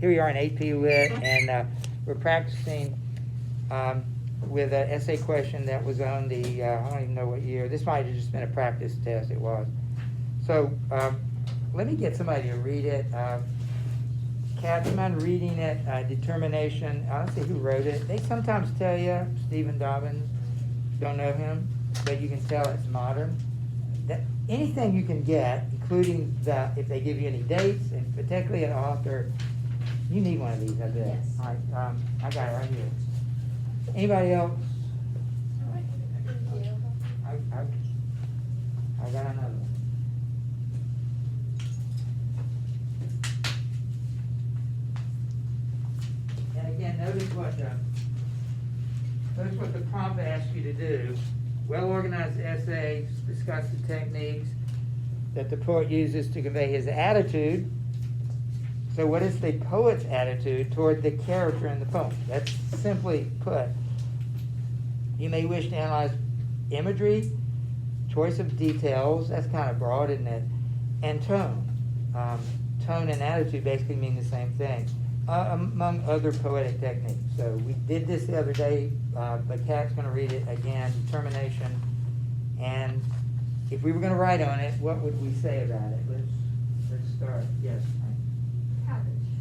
here we are in AP Lit, and we're practicing with an essay question that was on the, I don't even know what year. This might have just been a practice test, it was. So let me get somebody to read it. Kat, do you mind reading it? Determination, I don't see who wrote it. They sometimes tell you, Stephen Dobbins, don't know him, but you can tell it's modern. Anything you can get, including if they give you any dates, and particularly an author, you need one of these, I bet. Yes. All right, I got it right here. Anybody else? I got another one. And again, notice what the prompt asks you to do. Well-organized essay, discuss the techniques that the poet uses to convey his attitude. So what is the poet's attitude toward the character in the poem? That's simply put. You may wish to analyze imagery, choice of details, that's kind of broad, isn't it? And tone. Tone and attitude basically mean the same thing, among other poetic techniques. So we did this the other day, but Kat's going to read it again, determination. And if we were going to write on it, what would we say about it? Let's start. Yes. Cabbage.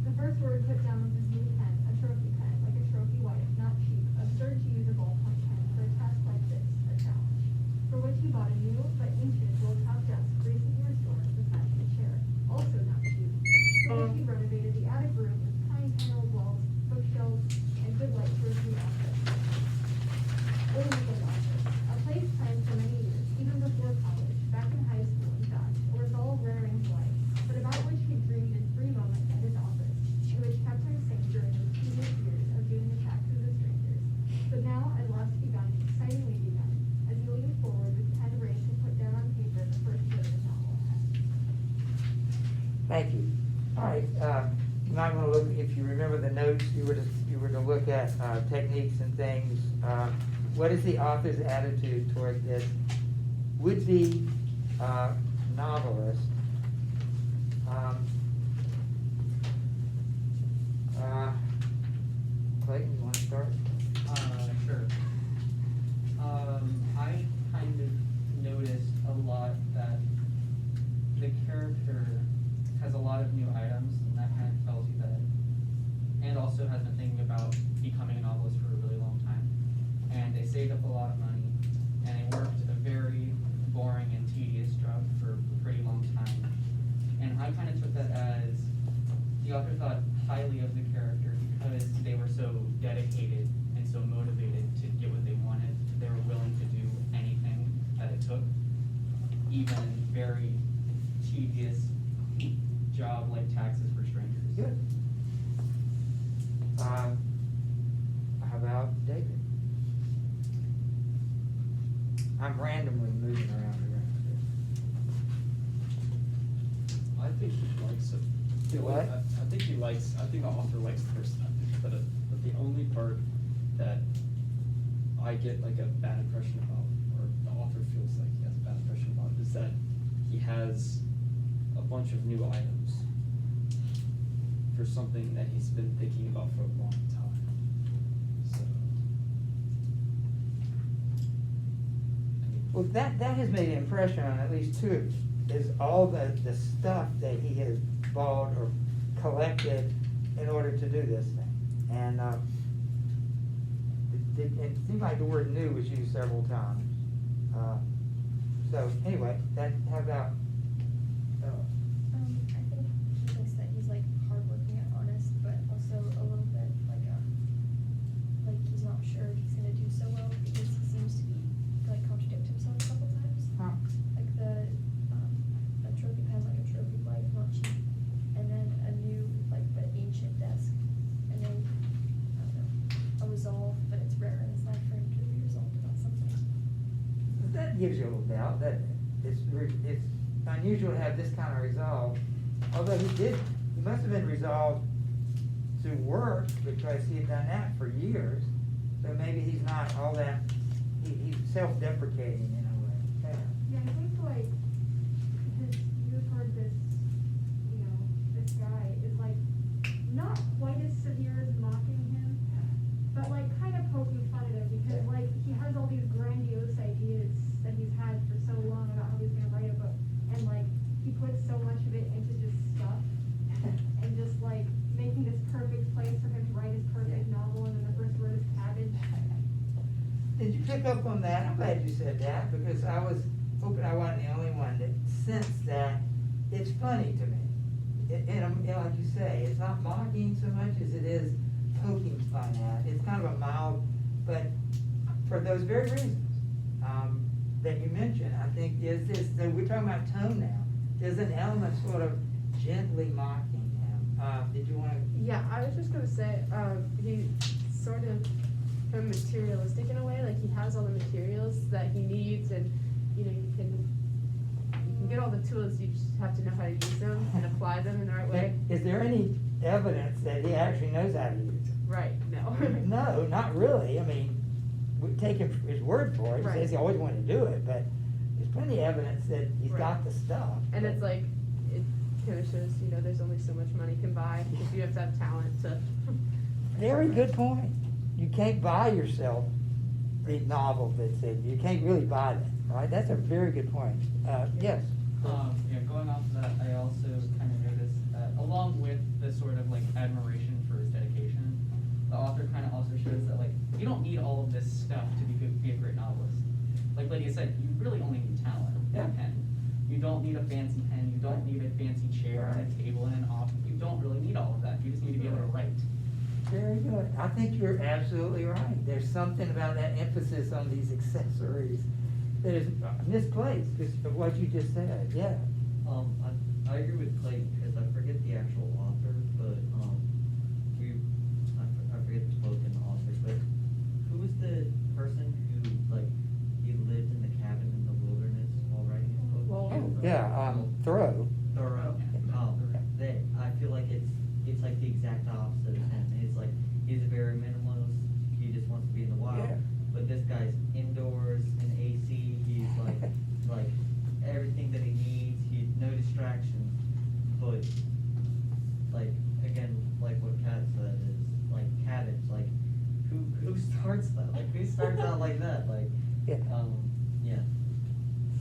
The first word put down with his new pen, a trophy pen, like a trophy wife, not cheap. Absurd to use a ballpoint pen for a task like this, a challenge. For which he bought a new but ancient roll-top desk, recently restored, beside the chair. Also not cheap. For which he renovated the attic room with pine paneled walls, bookshelves, and good light for his new office. Illegal office. A place planned for many years, even before college, back in high school in fact, a resolve rare in his life, but about which he dreamed in free moments at his office, and which kept him sane during the tedious years of doing the taxes of strangers. But now, at last begun, excitingly begun, as he leaned forward with pen raised to put down on paper the first word of his novel. Thank you. All right. You might want to look, if you remember the notes, you were to look at techniques and things. What is the author's attitude toward this would-be novelist? Clayton, you want to start? Sure. I kind of noticed a lot that the character has a lot of new items, and that kind of tells you that, and also has been thinking about becoming a novelist for a really long time. And they saved up a lot of money, and they worked a very boring and tedious job for a pretty long time. And I kind of took that as the author thought highly of the character because they were so dedicated and so motivated to get what they wanted. They were willing to do anything that it took, even very tedious job like taxes for strangers. Good. How about David? I'm randomly moving around the room. I think he likes it. Do what? I think he likes, I think the author likes the personality, but the only part that I get like a bad impression about, or the author feels like he has a bad impression about, is that he has a bunch of new items for something that he's been thinking about for a long time. So, I mean, Well, that has made an impression on at least two, is all the stuff that he has bought or collected in order to do this thing. And it seemed like the word new was used several times. So anyway, how about, I think he thinks that he's like hardworking and honest, but also a little bit like he's not sure if he's gonna do so well because he seems to be like contradict himself a couple times. huh? Like a trophy pen, like a trophy wife, not cheap, and then a new like but ancient desk, and then I don't know, a resolve, but it's rare in his life for him to be resolved about something. That gives you a little doubt, that it's unusual to have this kind of resolve. Although he must have been resolved to work because he had done that for years. So maybe he's not all that, he's self-deprecating in a way. Yeah. Yeah, I think like, because you've heard this, this guy is like pick up on that, I'm glad you said that, because I was hoping I wasn't the only one that sensed that it's funny to me. Like you say, it's not mocking so much as it is poking fun at. It's kind of a mild, but for those very reasons, that you mentioned, I think is this, so we're talking about tone now. There's an element sort of gently mocking him. Did you wanna? Yeah, I was just gonna say, he sort of materialistic in a way, like he has all the materials that he needs, and you know, you can get all the tools, you just have to know how to use them and apply them in the right way. Is there any evidence that he actually knows how to use it? Right, no. No, not really. I mean, we take him for his word for it. He Right. says he always wanted to do it, but there's plenty of evidence that he's Right. got the stuff. And it's like, it kind of shows, you know, there's only so much money can buy, if you have to have talent to. Very good point. You can't buy yourself the novel that's in, you can't really buy that, right? That's a very good point. Yes? Yeah, going off of that, I also kind of noticed that along with the sort of like admiration for his dedication, the author kind of also shows that like, you don't need all of this stuff to be a great novelist. Like Lydia said, you really only need talent and Yeah. a pen. You don't need a fancy pen, you don't need a fancy chair and a table and an office, you don't really need all of that, you just need to be able to write. Very good. I think you're absolutely right. There's something about that emphasis on these accessories that is misplaced, because of what you just said, yeah. I agree with Clayton, because I forget the actual author, but, I forget the book and the author, but who was the person who, like, he lived in the cabin in the wilderness while writing his book? Well, Oh, yeah, Thoreau. Thoreau. I feel like it's like the exact opposite of him. He's a very minimalist, he just wants to be in the wild. Yeah. But this guy's indoors in AC, he's like everything that he needs, no distractions. But like, again, like what Kat said is like cabbage, like who starts that? Like who starts out like that? Like, Yeah. yeah.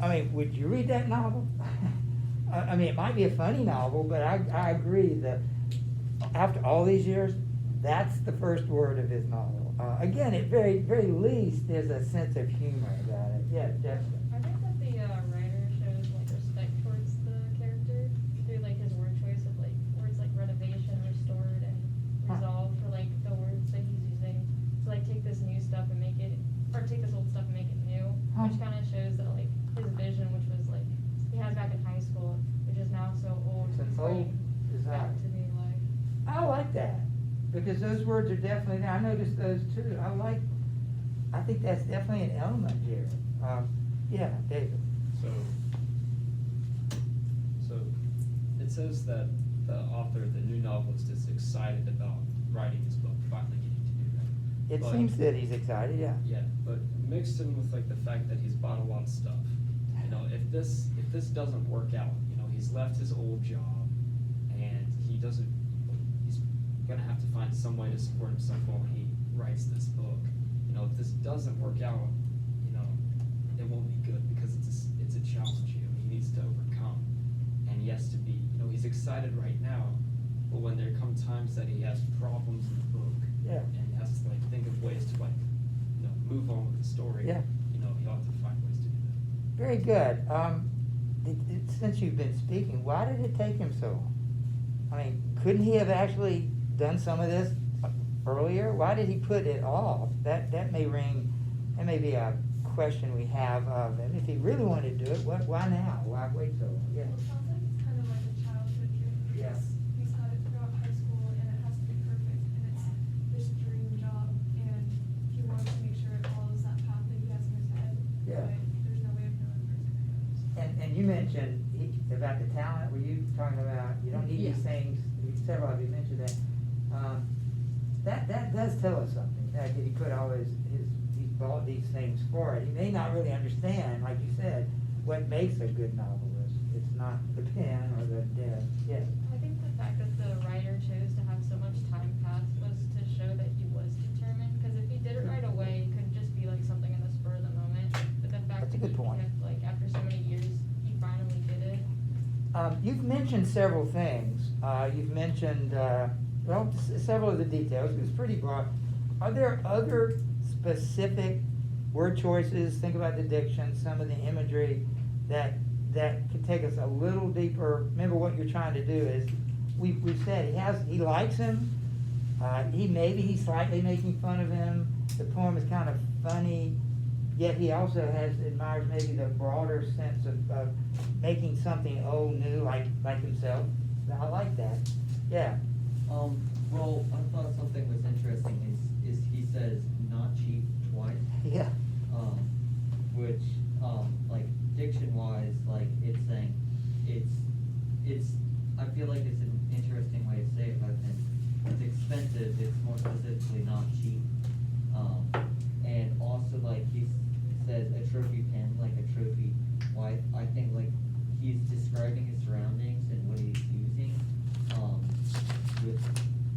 I mean, would you read that novel? I mean, it might be a funny novel, but I agree that after all these years, that's the first word of his novel. Again, at very least, there's a sense of humor about it. Yeah, Jessica. I think that the writer shows like respect towards the character through like his word choice of like words like renovation, restored, and Huh. resolve for like the words that he's using to like take this new stuff and make it, or take this old stuff and make it new, Huh. which kind of shows that like his vision, which was like he has back in high school, which is now so old, It's an he's old bringing desire. back to new life. I like that, because those words are definitely there. I noticed those too. I think that's definitely an element here. Yeah, David. So it says that the author, the new novelist, is excited about writing his book, finally getting to do that. It But- seems that he's excited, yeah. Yeah, but mixed in with like the fact that he's bought a lot of stuff. You know, if this doesn't work out, you know, he's left his old job and he's gonna have to find some way to support himself while he writes this book. You know, if this doesn't work out, you know, it won't be good because it's a challenge he needs to overcome. And he has to be, you know, he's excited right now, but when there come times that he has problems in the book, Yeah. and he has to like think of ways to like, you know, move on with the story. Yeah. You know, he'll have to find ways to do that. Very good. Since you've been speaking, why did it take him so long? I mean, couldn't he have actually done some of this earlier? Why did he put it off? That may be a question we have of him. If he really wanted to do it, why now? Why wait so long? Yeah. Well, it sounds like it's kind of like a childhood dream, Yeah. because he's had it throughout high school, and it has to be perfect, and it's this dream job, and he wants to make sure it follows that path that he has in his head. Yeah. But there's no way of knowing where it's gonna go. And you mentioned about the talent, were you talking about, you don't need these Yeah. things, several of you mentioned that. That does tell us something, that he put all he's bought these things for it. He may not really understand, like you said, what makes a good novelist. It's not the pen or the desk, yes. I think the fact that the writer chose to have so much time pass was to show that he was determined, because if he did it right away, it could just be like something in the spur of the moment. But the fact That's a that good he point. kept, like, after so many years, he finally did it. You've mentioned several things. You've mentioned, several of the details. It's pretty broad. Are there other specific word choices, think about the diction, some of the imagery that could take us a little deeper. Remember what you're trying to do is, we've said he likes him. He's slightly making fun of him. The poem is kind of funny, yet he also admires maybe the broader sense of making something old new, like himself. I like that. Yeah. Well, I thought something was interesting is he says not cheap twice. Yeah. Which, like diction wise, like it's saying, it's, I feel like it's an interesting way to say it, but then it's expensive, it's more specifically not cheap. And also like he says a trophy pen, like a trophy wife, I think like he's describing his surroundings and what he's using, with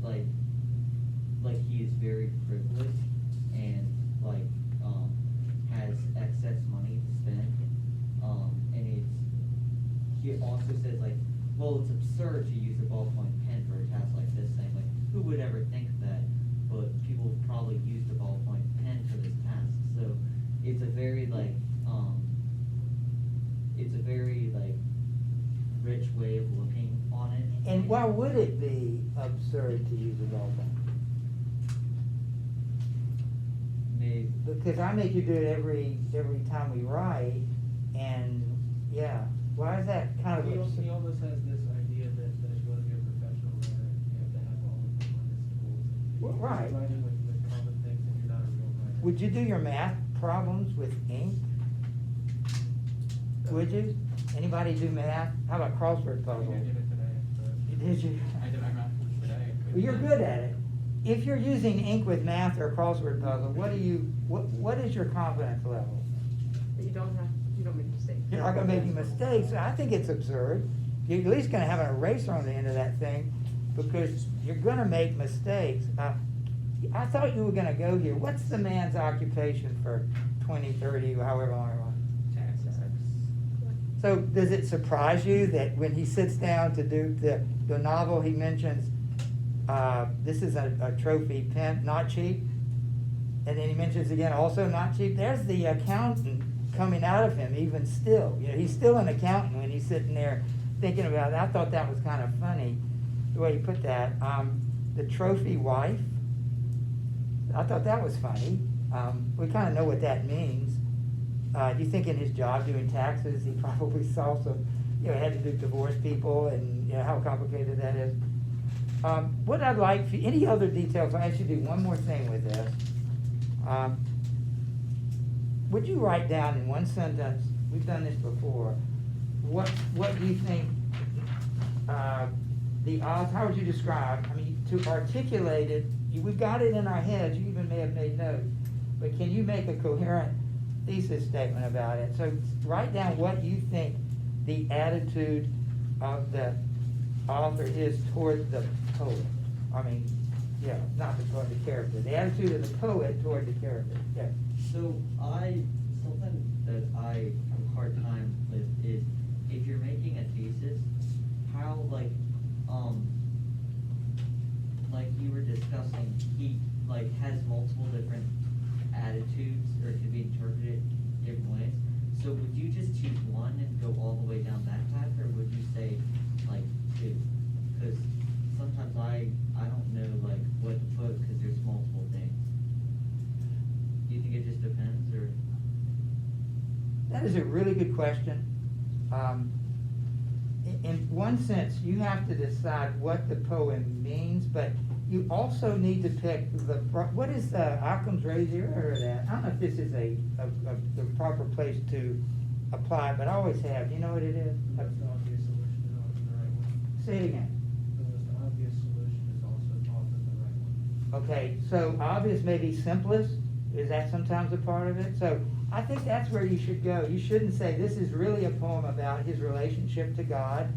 like he is very privileged and like, has excess money to spend, and he also says like, well, it's absurd to use a ballpoint pen for a task like this, saying like, who would ever think that, but people probably used a ballpoint pen for this task, so it's a very like, rich way of looking on it. And why would it be absurd to use a ballpoint? Maybe, Because I make you do it every time we write, and, yeah, why is that kind of He absurd? almost has this idea that if you want to be a professional writer, you have to have all of them on this tools. If Well, you're right. Writing with common things, and you're not a real writer. Would you do your math problems with ink? Would you? Anybody do math? How about crossword I puzzles? think I did it today, but. Did you? I did my math today. Well, you're good at it. If you're using ink with math or a crossword puzzle, what is your confidence level? That you don't make mistakes. You're not gonna make any mistakes. I think it's absurd. You're at least gonna have an eraser on the end of that thing, because you're gonna make mistakes. I thought you were gonna go here. What's the man's occupation for 20, 30, however long it was? Taxes. So does it surprise you that when he sits down to do the novel, he mentions, this is a trophy pen, not cheap? And then he mentions again, also not cheap. There's the accountant coming out of him even still. You know, he's still an accountant when he's sitting there thinking about it. I thought that was kind of funny, the way he put that. The trophy wife, I thought that was funny. We kind of know what that means. Do you think in his job doing taxes, he probably saw some, had to do divorce people and, how complicated that is? What I'd like, for any other details, I ask you to do one more thing with this. Would you write down in one sentence, we've done this before, what do you think, the odds, how would you describe, to articulate it, we've got it in our heads, you even may have made notes, but can you make a coherent thesis statement about it? So write down what you think the attitude of the author is toward the poet. Not the poet, the character. The attitude of the poet toward the character. Yeah. so something that I have a hard time with is, if you're making a thesis, how like you were discussing, he like has multiple different attitudes, or it could be interpreted different ways. So would you just choose one and go all the way down that path, or would you say like two? Because sometimes I don't know like what to put, because there's multiple things. Do you think it just depends, or? That is a really good question. In one sense, you have to decide what the poem means, but you also need to pick what is the Occam's razor, or that? I don't know if this is the proper place to apply it, but I always have. Do you know what it is? The most obvious solution is often the right one. Say it again. The most obvious solution is also often the right one. Okay, so obvious may be simplest. Is that sometimes a part of it? So I think that's where you should go. You shouldn't say this is really a poem about his relationship to God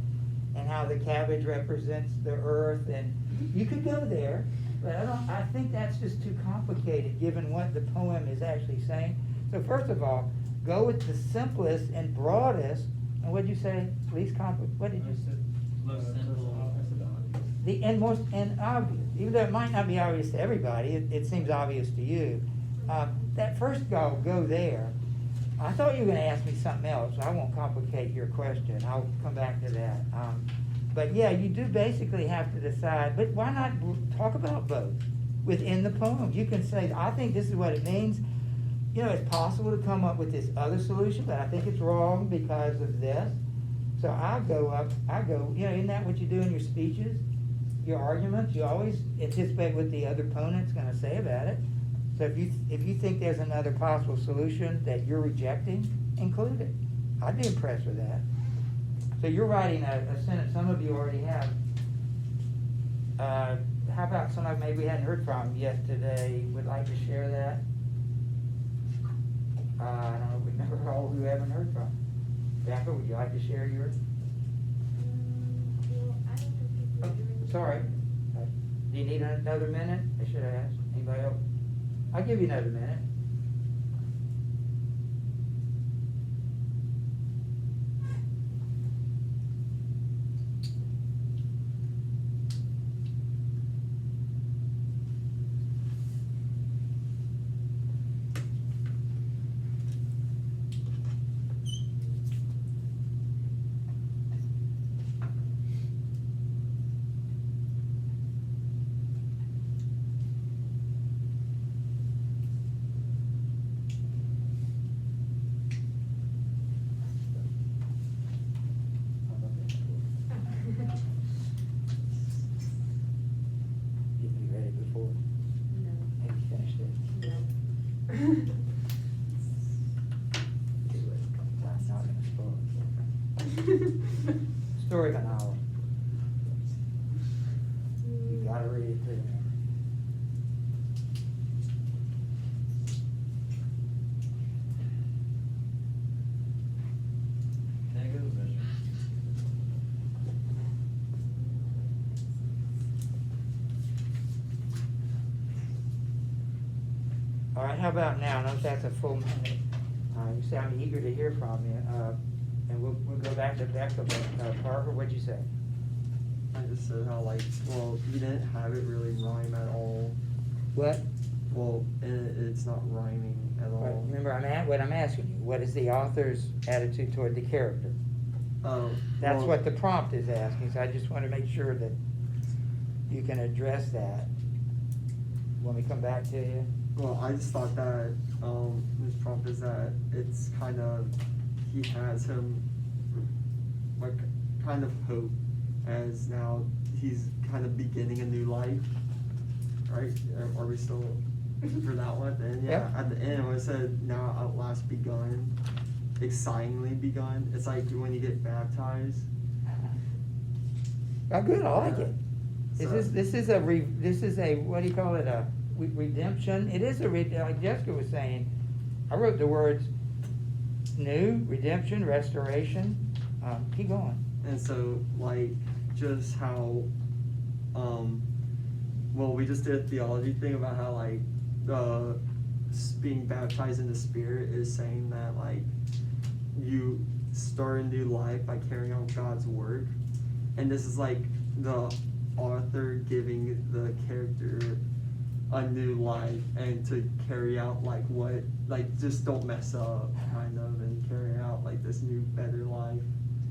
and how the cabbage represents the earth, and you could go there, but I think that's just too complicated given what the poem is actually saying. So first of all, go with the simplest and broadest, and what'd you say? Least complicated, what did you say? Most simple. I said obvious. The and most and obvious, even though it might not be obvious to everybody, it seems obvious to you. that first go there, I thought you were gonna ask me something else, I won't complicate your question, I'll come back to that. But yeah, you do basically have to decide, but why not talk about both within the poem? You can say, I think this is what it means. You know, it's possible to come up with this other solution, but I think it's wrong because of this. So I go, you know, isn't that what you do in your speeches? Your arguments, you always anticipate what the other opponent's gonna say about it. So if you think there's another possible solution that you're rejecting, include it. I'd be impressed with that. So you're writing a sentence, some of you already have. How about somebody maybe we hadn't heard from yet today, would like to share that? I don't know, remember all who haven't heard from. Becca, would you like to share yours? Well, I don't know if Oh, people doing. sorry. Do you need another minute? I should have asked. Anybody else? I'll give you another minute. Get me ready before, maybe finish it. Do it. I'm not gonna spoil it. Story of an hour. You gotta read it to them. Can I go to the restroom? All right, how about now? Notice that's a full minute. You sound eager to hear from you, and we'll go back to Becca, but, Parker, what'd you say? I just said how like, well, he didn't have it really rhyme at all. What? Well, it's not rhyming at But all. remember, what I'm asking you, what is the author's attitude toward the character? That's Well, what the prompt is asking, so I just want to make sure that you can address that when we come back to you. Well, I just thought that his prompt is that it's kind of, he has him like kind of hope as now he's kind of beginning a new life, right? Are we still for that one? And yeah, Yeah. at the end when it said now at last begun, excitingly begun. It's like when you get baptized. Oh, good, I like it. So- This is a, what do you call it, a redemption? It is like Jessica was saying, I wrote the words new, redemption, restoration, keep going. And so, like, just how, well, we just did a theology thing about how, like, being baptized in the Spirit is saying that, like, you start a new life by carrying out God's work. And this is, like, the author giving the character a new life and to carry out, like, what, like, just don't mess up, kind of, and carry out, like, this new, better life.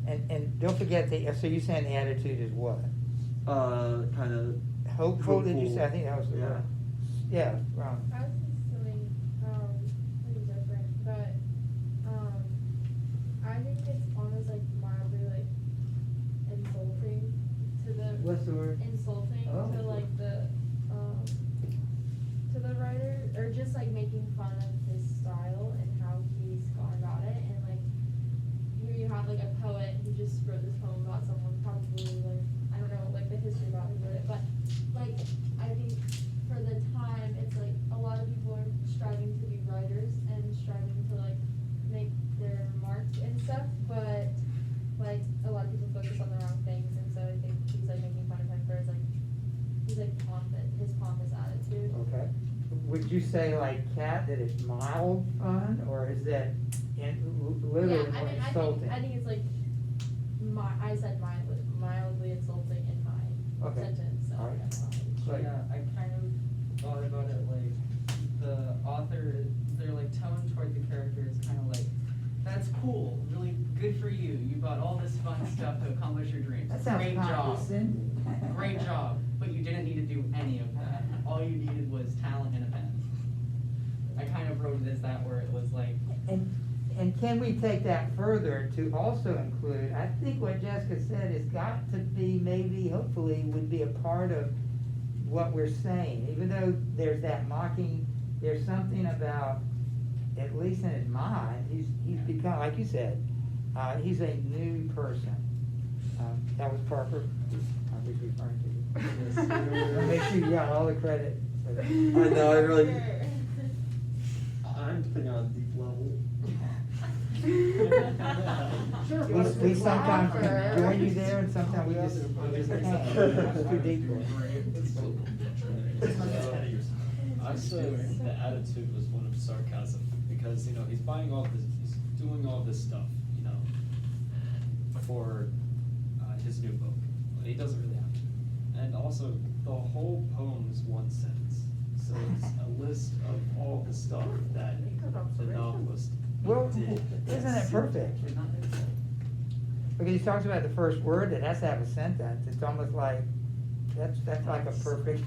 And don't forget so you're saying the attitude is what? Kind of. Hopeful, did you say? I Hopeful. think that was the Yeah. word. Yeah, Ron. I was thinking something, pretty different, but, I think it's almost like mildly like insulting to the. What's the word? Insulting Oh. to like to the writer, or just like making fun of his style and how he's gone about it, and like, here you have like a poet who just wrote this poem about someone probably like, I don't know, like the history about who wrote it, but like, I think for the time, it's like, a lot of people are striving to be writers and striving to like make their mark and stuff, but like, a lot of people focus on the wrong things, and so I think he's like making fun of him for his like, he's like his pompous attitude. Okay. Would you say like Kat, that it's mild fun, or is that literally Yeah, I mean, insulting? I think it's like, I said mildly insulting in my Okay. sentence, so. All right. I don't know. Right. Yeah, I kind of thought about it like the author their like tone toward the character is kind of like, that's cool, really good for you. You bought all this fun stuff to accomplish your dreams. That sounds Great job. condescending. Great job. But you didn't need to do any of that. All you needed was talent and a pen. I kind of wrote it as that where it was like, And can we take that further to also include, I think what Jessica said has got to be, maybe, hopefully, would be a part of what we're saying. Even though there's that mocking, there's something about, at least in his mind, he's become, like you said, he's a new person. That was Parker, I was referring to you. Make sure you got all the credit. for that. I know, I really. I'm thinking on a deep level. We sometimes can join you there, and sometimes we just can't. It's too deep for us. I said the attitude was one of sarcasm, because, you know, he's buying all this, he's doing all this stuff, you know, for his new book. He doesn't really have to. And also, the whole poem is one sentence, so it's a list of all the stuff that the novelist Well, did. isn't it perfect? Because he talks about the first word that has to have a sentence. It's almost like, that's like a perfect,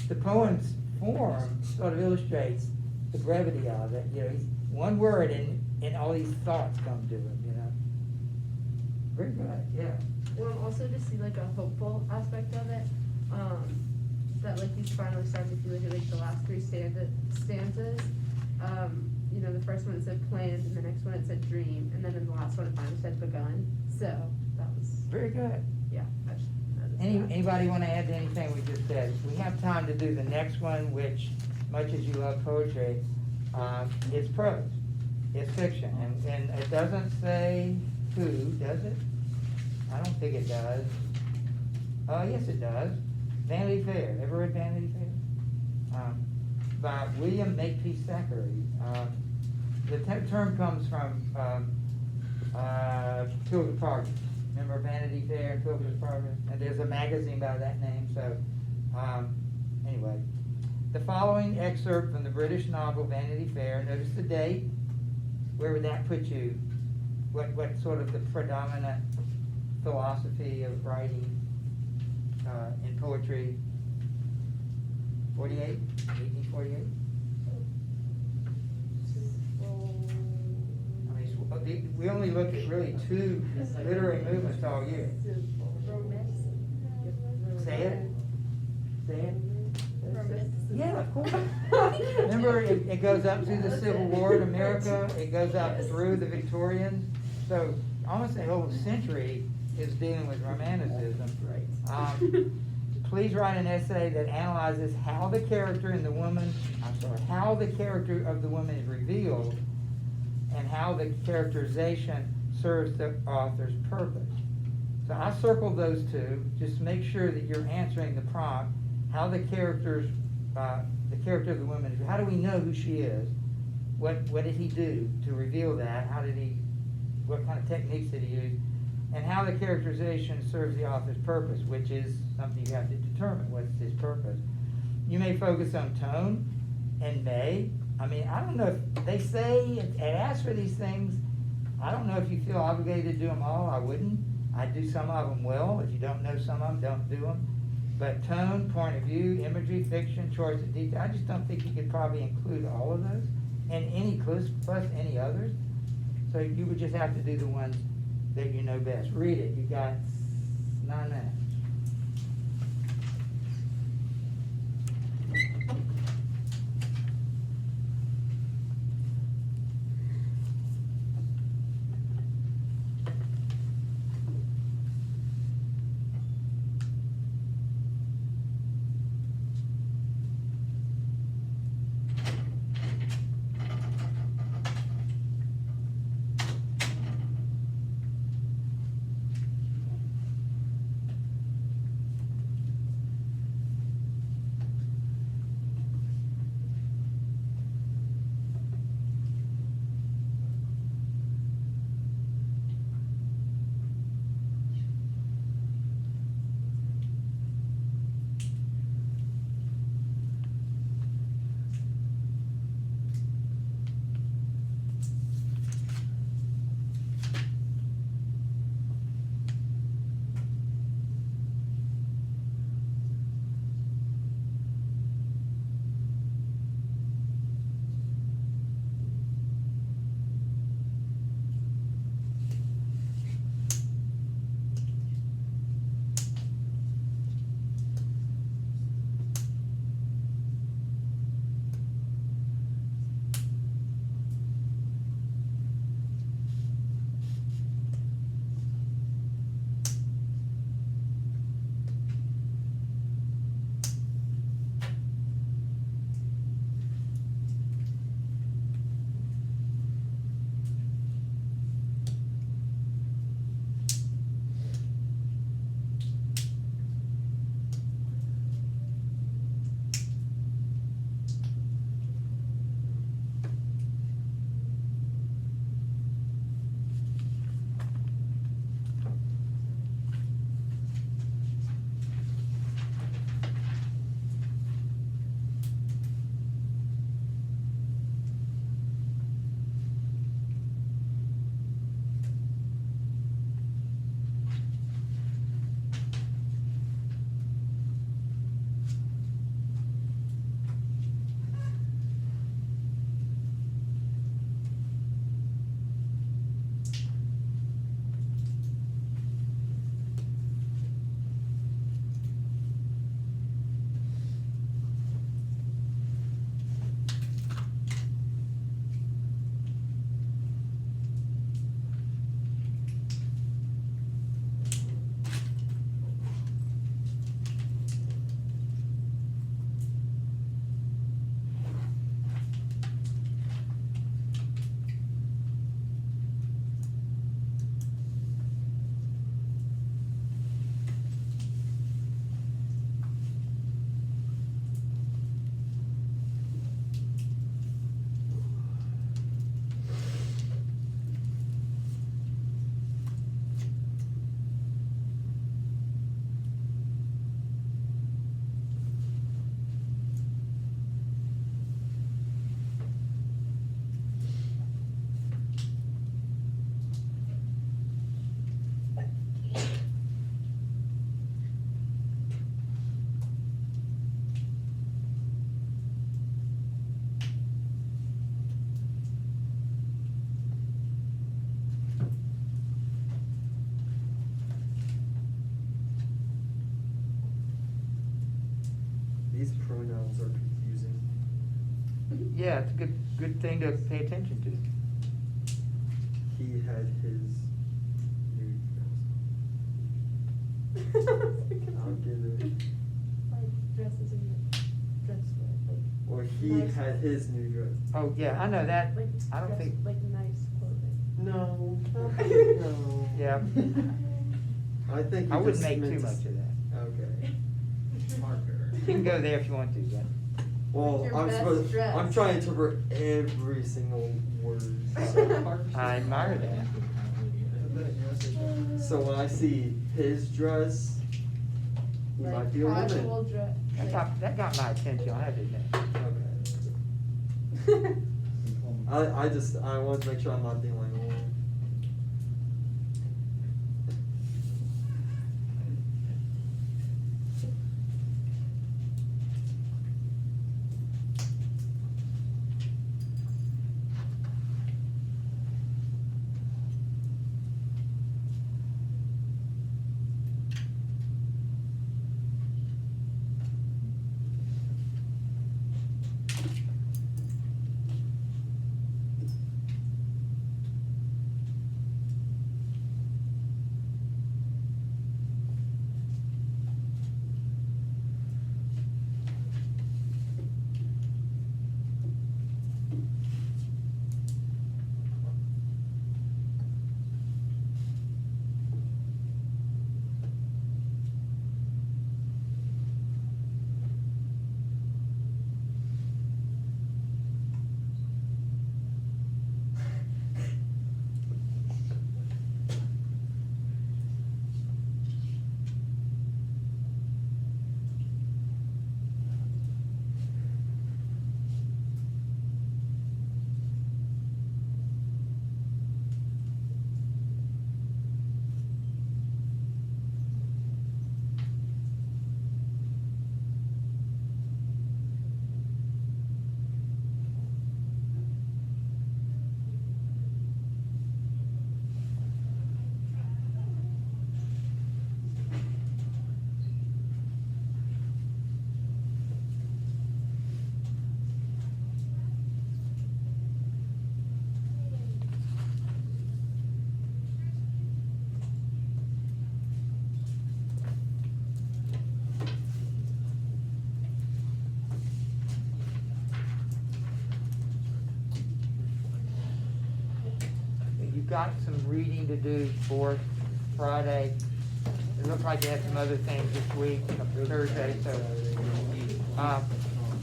the poem's form sort of illustrates the brevity of it. You know, he's one word and all these thoughts come to him, you know. Very good, yeah. Well, also to see like a hopeful aspect of it, that like these finally starts, if you look at like the last three stanzas, you know, the first one it said planned, and the next one it said dream, and then in the last one it finally said begun, so that was, Very good. yeah, I just noticed that. Anybody want to add to anything we just said? We have time to do the next one, which, much as you love poetry, it's prose, it's fiction, and it doesn't say who, does it? I don't think it does. Yes, it does. Vanity Fair. Ever read Vanity Fair? By William Makepeace Thackeray. The term comes from Pilgrim's Progress. Remember Vanity Fair and Pilgrim's Progress? And there's a magazine by that name, so, anyway. The following excerpt from the British novel Vanity Fair, notice the date. Where would that put you? What sort of the predominant philosophy of writing in poetry? 48? 1848? I mean, we only look at really two literary movements all year. Say it? Say it? Yeah, of course. Remember, it goes up through the Civil War in America, it goes up through the Victorians, so almost a whole century is dealing with Romanticism. Please write an essay that analyzes how the character of the woman is revealed, and how the characterization serves the author's purpose. So I circled those two, just to make sure that you're answering the prompt, how the character of the woman, how do we know who she is? What did he do to reveal that? What kind of techniques did he use? And how the characterization serves the author's purpose, which is something you have to determine, what's his purpose. You may focus on tone and may. I mean, I don't know if they say, it asks for these things. I don't know if you feel obligated to do them all. I wouldn't. I do some of them well. If you don't know some of them, don't do them. But tone, point of view, imagery, fiction, choice of detail, I just don't think you could probably include all of those, and any plus any others. So you would just have to do the ones that you know best. Read it. You got 9 minutes. These pronouns are confusing. Yeah, it's a good thing to pay attention to. He had his new dress. I'll give it. Like dresses in the dress wear, like. Or he Nice. had his new dress. Oh, yeah, I know that. Like I don't dress- think, like nice clothing. No. No. yeah, I think. I he wouldn't just make meant too to much s- of that. Okay. Marker. You can go there if you want to, but. Well, Your I'm best supposed. dress. I'm trying to interpret every single word. So. I admire that. So when I see his dress, he Like might be a casual woman. dress. That got my attention, I have to admit. Okay. I want to make sure I'm not the only one. You've got some reading to do for Friday. It looks like you have some other things this week, Thursday, so,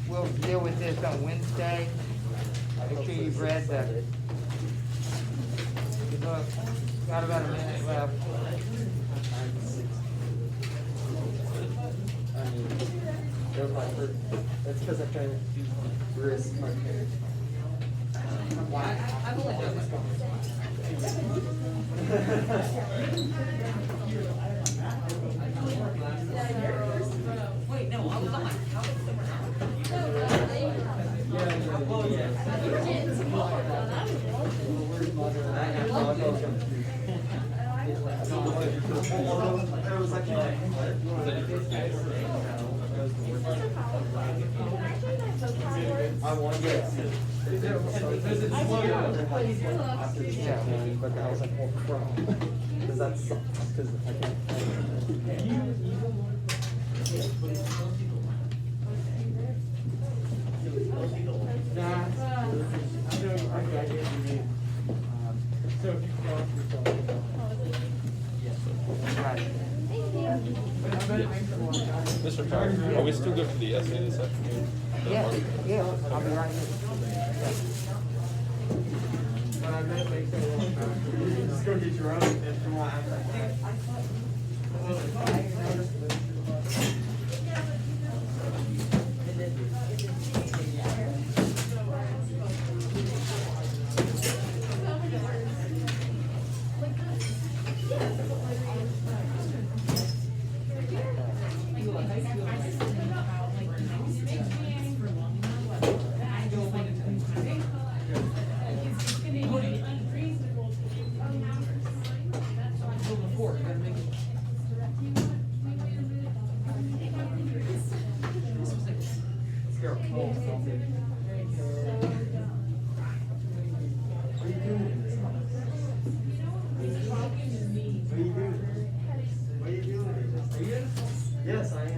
we'll deal with this on Wednesday. Make sure you've read the, look, got about a minute left. I mean, that was my first. That's because I kind of risk my parents. I've only done this Wait, no, I was on. How was someone I want to get. Yeah. But I was like, oh crap, because that sucks, because I can't. Right. Mr. Powell, are we still good for the essay this afternoon? Yeah, yeah, I'll be right here. Just go get your own and come on. Yes, I